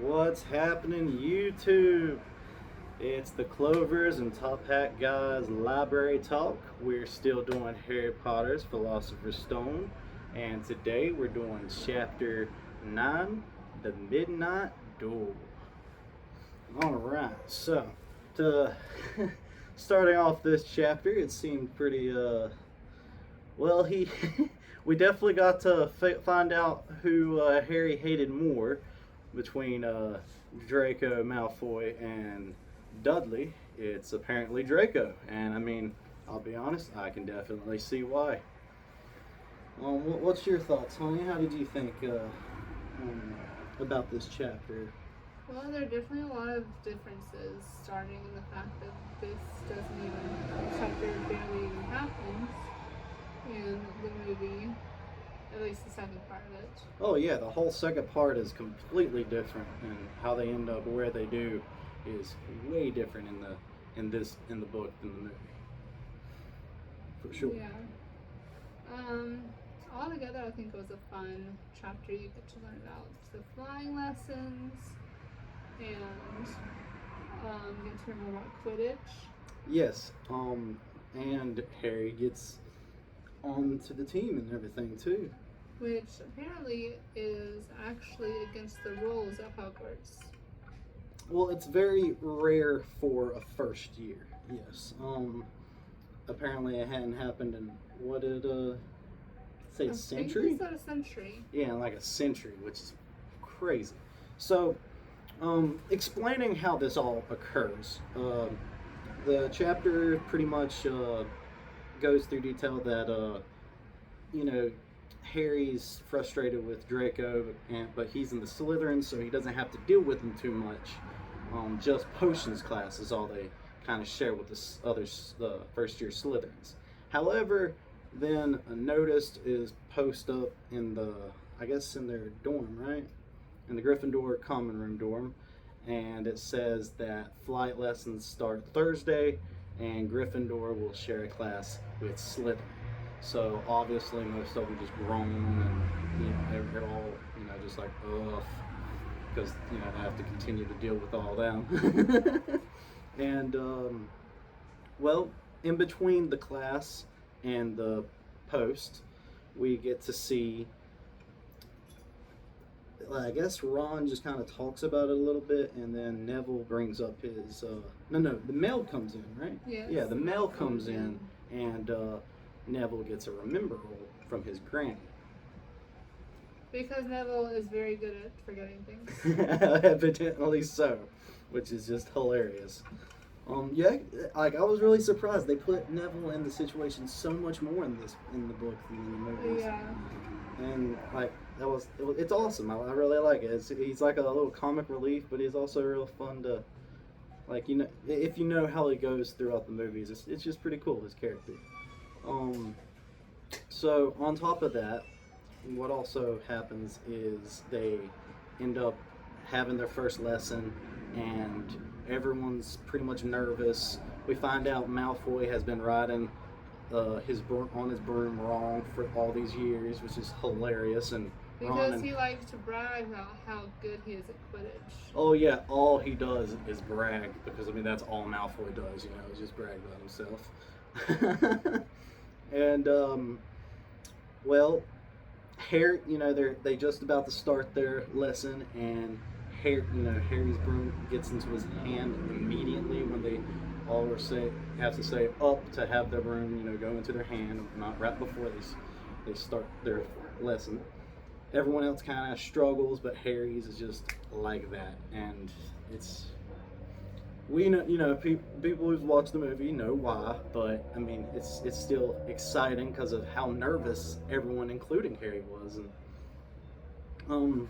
What's happening, YouTube? It's the Clovers and Top Hat Guys Library Talk. We're still doing Harry Potter's Philosopher's Stone, and today we're doing Chapter 9, The Midnight Duel. Alright, so, to starting off this chapter, it seemed pretty, well, we definitely got to find out who Harry hated more between Draco Malfoy and Dudley. It's apparently Draco, and I mean, I'll be honest, I can definitely see why. What's your thoughts, honey? How did you think about this chapter? Well, there are definitely a lot of differences, starting in the fact that this chapter barely even happens in the movie, at least the second part of it. Oh yeah, the whole second part is completely different, and how they end up where they do is way different in the book than the movie. For sure. Yeah. Altogether, I think it was a fun chapter. You get to learn about the flying lessons and get to learn more about Quidditch. Yes, and Harry gets onto the team and everything too. Which apparently is actually against the rules at Hogwarts. Well, it's very rare for a first year. Yes. Apparently it hadn't happened in what did say a century? I think a century. Yeah, like a century, which is crazy. So, explaining how this all occurs. The chapter pretty much goes through detail that Harry's frustrated with Draco, but he's in the Slytherin, so he doesn't have to deal with him too much. Just potions class is all they kind of share with the other first-year Slytherins. However, then a notice is posted up in in their dorm, right? In the Gryffindor common room dorm, and it says that flight lessons start Thursday, and Gryffindor will share a class with Slytherin. So obviously most of them just groan and they're all just like ugh, because they have to continue to deal with all them. And well, in between the class and the post, we get to see, I guess Ron just kind of talks about it a little bit, and then Neville brings up his the mail comes in, right? Yes. Yeah, the mail comes in, and Neville gets a remember roll from his granny. Because Neville is very good at forgetting things. Evidently so, which is just hilarious. Yeah, like I was really surprised they put Neville in the situation so much more in the book than in the movies. Yeah. And like it's awesome. I really like it. He's like a little comic relief, but he's also real fun to, like, if you know how he goes throughout the movies, it's just pretty cool, his character. So on top of that, what also happens is they end up having their first lesson, and everyone's pretty much nervous. We find out Malfoy has been riding his broom wrong for all these years, which is hilarious. And because he likes to brag about how good he is at Quidditch. Oh yeah, all he does is brag, because that's all Malfoy does, is just brag about himself. And well, Harry, they just about to start their lesson, and Harry's broom gets into his hand immediately when they all have to say up to have their broom, go into their hand, not right before they start their lesson. Everyone else kind of struggles, but Harry's is just like that, and it's. People who've watched the movie know why, but it's still exciting because of how nervous everyone, including Harry, was. And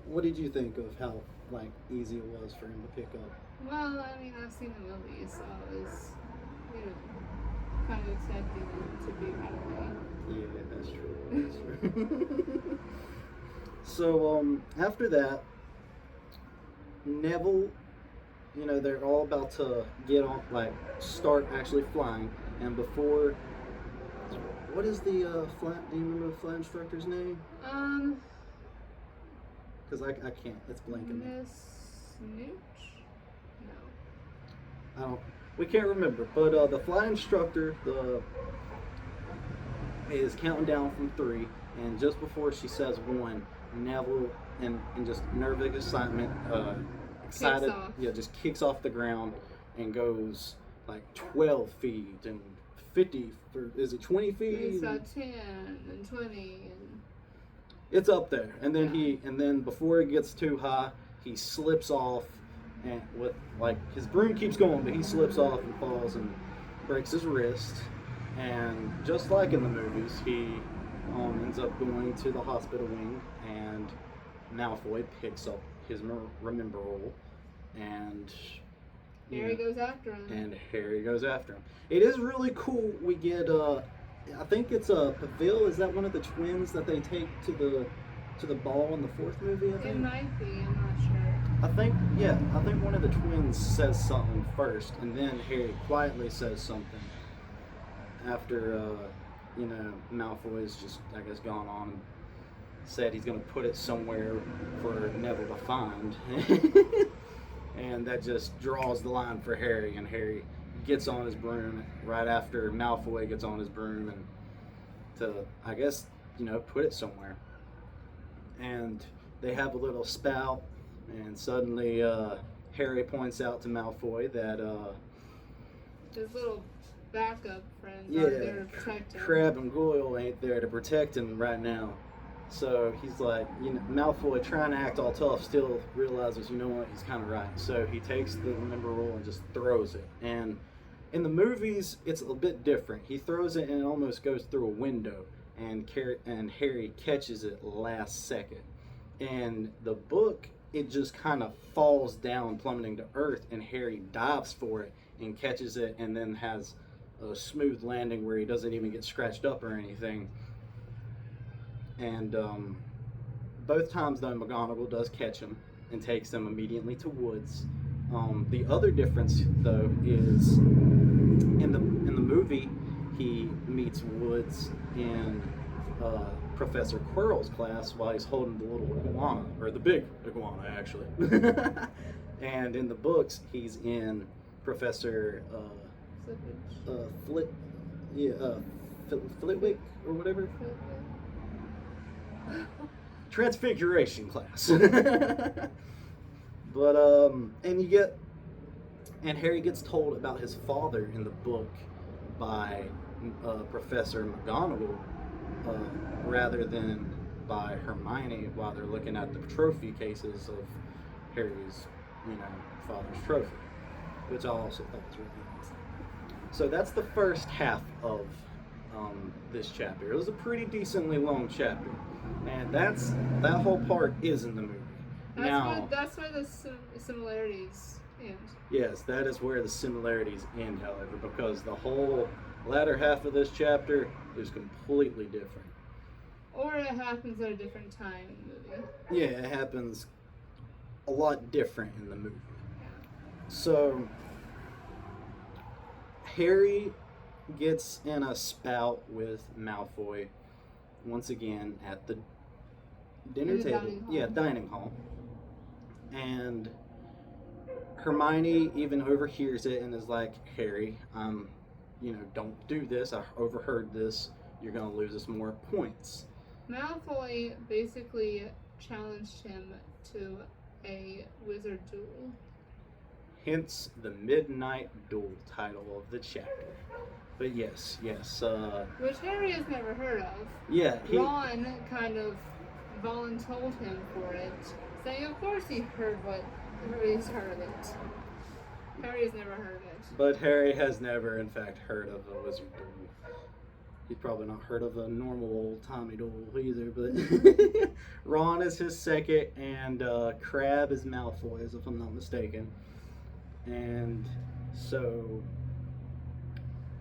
what did you think of how easy it was for him to pick up? Well, I've seen the movie, so I was, kind of expecting it to be right away. Yeah, that's true. So after that, Neville. They're all about to get on, start actually flying. And before, what is the flight? Do you remember the flight instructor's name? Because I can't. It's blanking me. Miss Nooch? No. I don't. We can't remember. But the flight instructor is counting down from 3, and just before she says 1, Neville and just nervous excitement, excited, just kicks off the ground and goes like 12 feet and 50. Is it 20 feet? It's about 10 and 20 and. It's up there, and then before it gets too high, he slips off, and with like his broom keeps going, but he slips off and falls and breaks his wrist. And just like in the movies, he ends up going to the hospital wing, and Malfoy picks up his remember roll, and Harry goes after him. And Harry goes after him. It is really cool. We get I think it's Pavil. Is that one of the twins that they take to the ball in the 4th movie? I think it might be. I'm not sure. I think one of the twins says something first, and then Harry quietly says something after Malfoy's just, I guess, gone on and said he's going to put it somewhere for Neville to find. And that just draws the line for Harry, and Harry gets on his broom right after Malfoy gets on his broom and to, I guess, put it somewhere. And they have a little spout, and suddenly Harry points out to Malfoy that his little backup friends aren't there to protect him. Crabbe and Goyle ain't there to protect him right now. So he's like, Malfoy, trying to act all tough, still realizes, you know what, he's kind of right. So he takes the remember roll and just throws it. And in the movies, it's a bit different. He throws it and it almost goes through a window, and Harry catches it last second. In the book, it just kind of falls down, plummeting to earth, and Harry dives for it and catches it, and then has a smooth landing where he doesn't even get scratched up or anything. And both times, though, McGonagall does catch him and takes them immediately to Woods. The other difference, though, is in the movie, he meets Woods in Professor Quirrell's class while he's holding the little iguana, or the big iguana, actually. And in the books, he's in Professor Flitwick or whatever. Transfiguration class. But and Harry gets told about his father in the book by Professor McGonagall rather than by Hermione while they're looking at the trophy cases of Harry's father's trophy, which I also thought was really nice. So that's the first half of this chapter. It was a pretty decently long chapter, and that whole part is in the movie. That's where the similarities end. Yes, that is where the similarities end, however, because the whole latter half of this chapter is completely different. Or it happens at a different time in the movie. Yeah, it happens a lot different in the movie. So Harry gets in a spout with Malfoy once again at the dinner table. Dining hall. And Hermione even overhears it and is like, Harry, don't do this. I overheard this. You're going to lose us more points. Malfoy basically challenged him to a wizard duel. Hence the Midnight Duel title of the chapter. But yes. Which Harry has never heard of. Yeah. Ron kind of voluntold him for it, saying of course he's heard of it. Harry has never heard of it. But Harry has never, in fact, heard of a wizard duel. He's probably not heard of a normal old-timey duel either, but Ron is his second, and Crabbe is Malfoy's, if I'm not mistaken. And so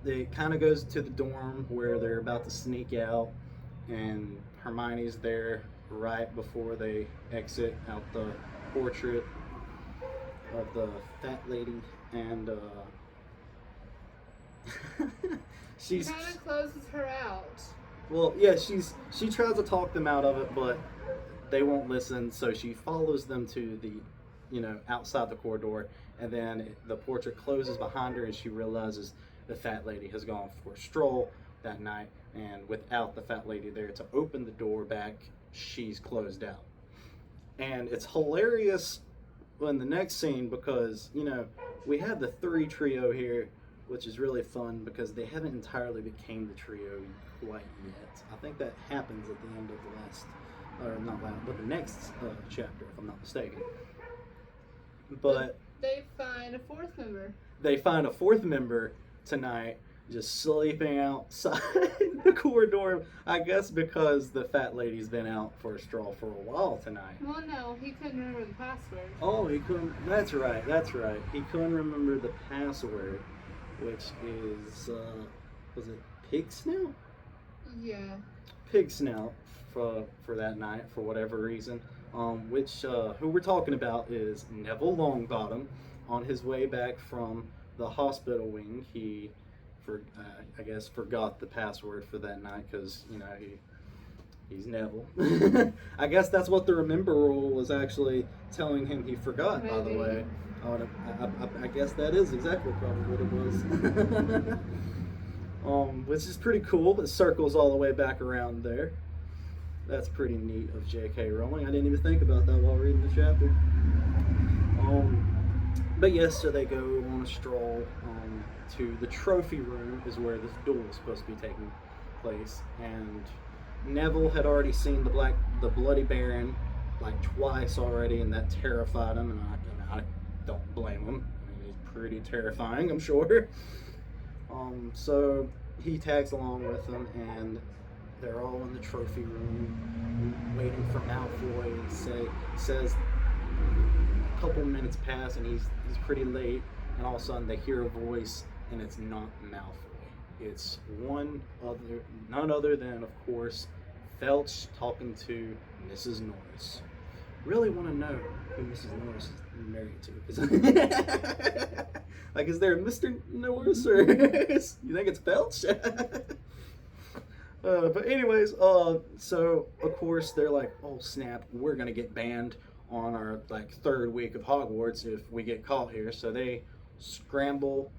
it kind of goes to the dorm where they're about to sneak out, and Hermione's there right before they exit out the portrait of the fat lady, and she kind of closes her out. Well, yeah, she tries to talk them out of it, but they won't listen, so she follows them to the, outside the corridor, and then the portrait closes behind her, and she realizes the fat lady has gone for a stroll that night, and without the fat lady there to open the door back, she's closed out. And it's hilarious in the next scene because, we have the three trio here, which is really fun because they haven't entirely became the trio quite yet. I think that happens at the end of the last, or not last, but the next chapter, if I'm not mistaken. But they find a fourth member. They find a fourth member tonight just sleeping outside the corridor, I guess because the fat lady's been out for a stroll for a while tonight. Well, no, he couldn't remember the password. Oh, he couldn't. That's right. He couldn't remember the password, which is, was it Pig Snout? Yeah. Pig Snout for that night, for whatever reason. Who we're talking about is Neville Longbottom. On his way back from the hospital wing, he, I guess, forgot the password for that night because, he's Neville. I guess that's what the remember rule was actually telling him he forgot, by the way. I guess that is exactly probably what it was. Which is pretty cool. It circles all the way back around there. That's pretty neat of J.K. Rowling. I didn't even think about that while reading the chapter. But yes, so they go on a stroll to the trophy room, is where this duel is supposed to be taking place. And Neville had already seen the Bloody Baron like twice already, and that terrified him. And I don't blame him. I mean, he's pretty terrifying, I'm sure. So he tags along with them, and they're all in the trophy room waiting for Malfoy. Says a couple minutes pass, and he's pretty late, and all of a sudden they hear a voice, and it's not Malfoy. It's none other than, of course, Felch talking to Mrs. Norris. Really want to know who Mrs. Norris is married to. Like, is there a Mr. Norris, or you think it's Felch? But anyways, so of course they're like, oh snap, we're gonna get banned on our third week of Hogwarts if we get caught here. So they scramble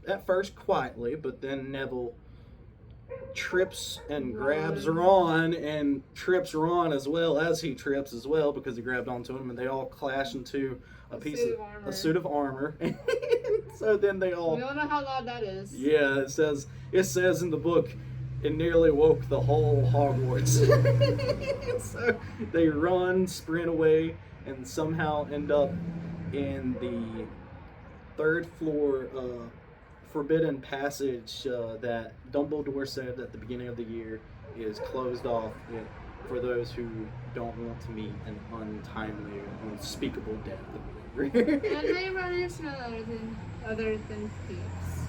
at first quietly, but then Neville trips and grabs Ron and trips Ron as well as he trips as well because he grabbed onto him, and they all clash into a suit of armor. So then we all know how loud that is. Yeah, it says in the book, it nearly woke the whole Hogwarts. So they sprint away, and somehow end up in the third floor forbidden passage that Dumbledore said at the beginning of the year is closed off for those who don't want to meet an untimely, unspeakable death. And they run into other than thieves.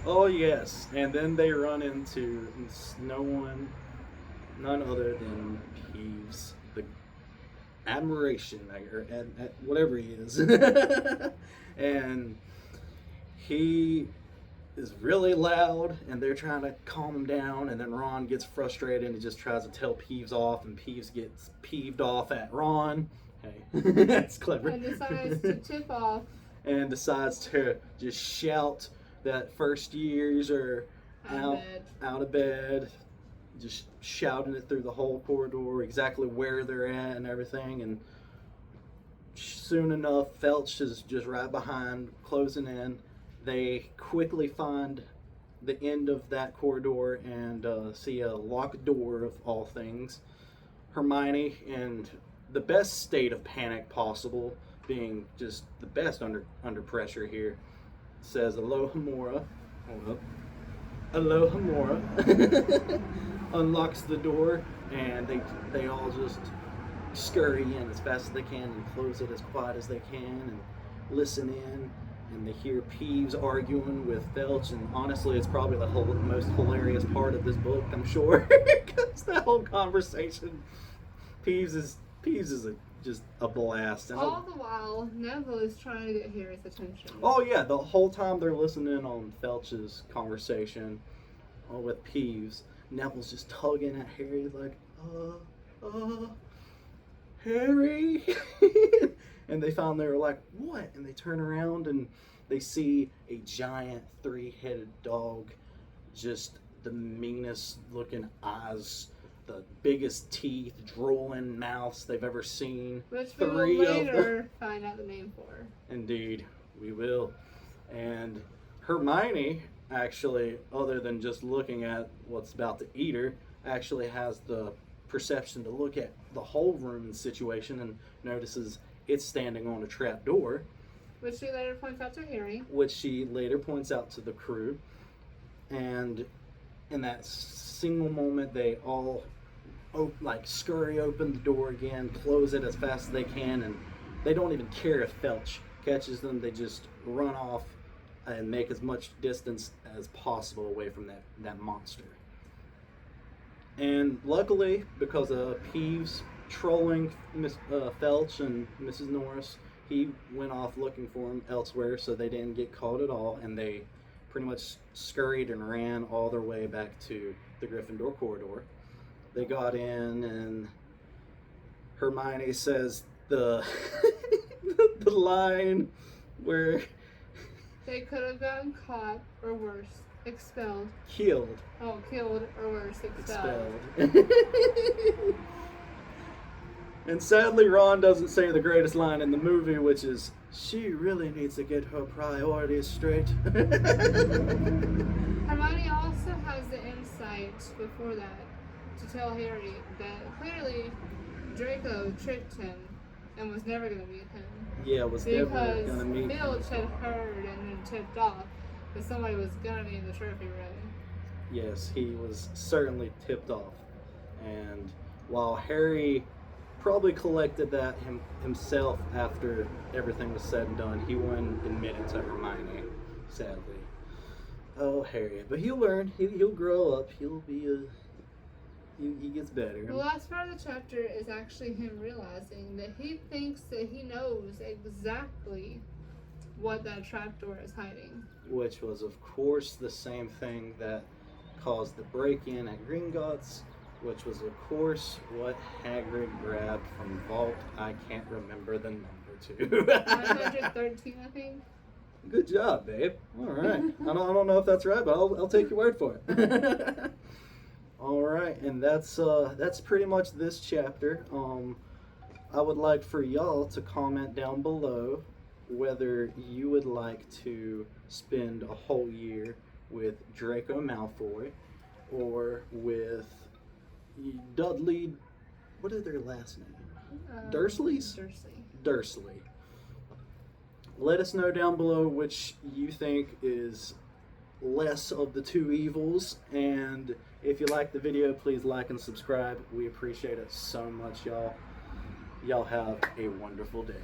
Oh yes, and then they run into none other than Peeves, the admiration, or whatever he is. And he is really loud, and they're trying to calm him down, and then Ron gets frustrated and he just tries to tell Peeves off, and Peeves gets peeved off at Ron. Hey, that's clever. And decides to tip off. And decides to just shout that first years are out of bed, just shouting it through the whole corridor, exactly where they're at and everything. And soon enough, Felch is just right behind, closing in. They quickly find the end of that corridor and see a locked door of all things. Hermione, in the best state of panic possible, being just the best under pressure here, says Alohomora. Hold up. Alohomora. Unlocks the door, and they all just scurry in as fast as they can and close it as quiet as they can and listen in. And they hear Peeves arguing with Felch, and honestly, it's probably the most hilarious part of this book, I'm sure, because that whole conversation, Peeves is just a blast. And all the while, Neville is trying to get Harry's attention. Oh yeah, the whole time they're listening on Felch's conversation with Peeves, Neville's just tugging at Harry like, Harry. And they found, they were like, what? And they turn around and they see a giant 3-headed dog, just the meanest looking eyes, the biggest teeth, drooling mouths they've ever seen. Which we will 3 of them. later find out the name for. Indeed, we will. And Hermione, actually, other than just looking at what's about to eat her, actually has the perception to look at the whole room and situation and notices it's standing on a trap door. Which she later points out to Harry. Which she later points out to the crew. And in that single moment, they all scurry open the door again, close it as fast as they can, and they don't even care if Felch catches them. They just run off and make as much distance as possible away from that monster. And luckily, because of Peeves trolling Felch and Mrs. Norris, he went off looking for him elsewhere, so they didn't get caught at all, and they pretty much scurried and ran all their way back to the Gryffindor corridor. They got in, and Hermione says the the line where they could have gotten caught, or worse, expelled. Killed. Oh, killed, or worse, expelled. And sadly, Ron doesn't say the greatest line in the movie, which is, she really needs to get her priorities straight. Hermione also has the insight before that to tell Harry that clearly Draco tricked him and was never going to meet him. Yeah, was never Because going to meet Filch had heard and then tipped off that somebody was going to be in the trophy room. Yes, he was certainly tipped off. And while Harry probably collected that himself after everything was said and done, he wouldn't admit it to Hermione, sadly. Oh, Harry. But he'll learn. He'll grow up. He'll be he gets better. The last part of the chapter is actually him realizing that he thinks that he knows exactly what that trapdoor is hiding. Which was, of course, the same thing that caused the break-in at Gringotts, which was, of course, what Hagrid grabbed from Vault. I can't remember the number to. 113, I think. Good job, babe. All right. I don't know if that's right, but I'll take your word for it. All right, and that's pretty much this chapter. I would like for y'all to comment down below whether you would like to spend a whole year with Draco Malfoy or with Dudley. What is their last name? Dursleys? Dursley. Let us know down below which you think is less of the two evils, and if you like the video, please like and subscribe. We appreciate it so much, y'all. Y'all have a wonderful day.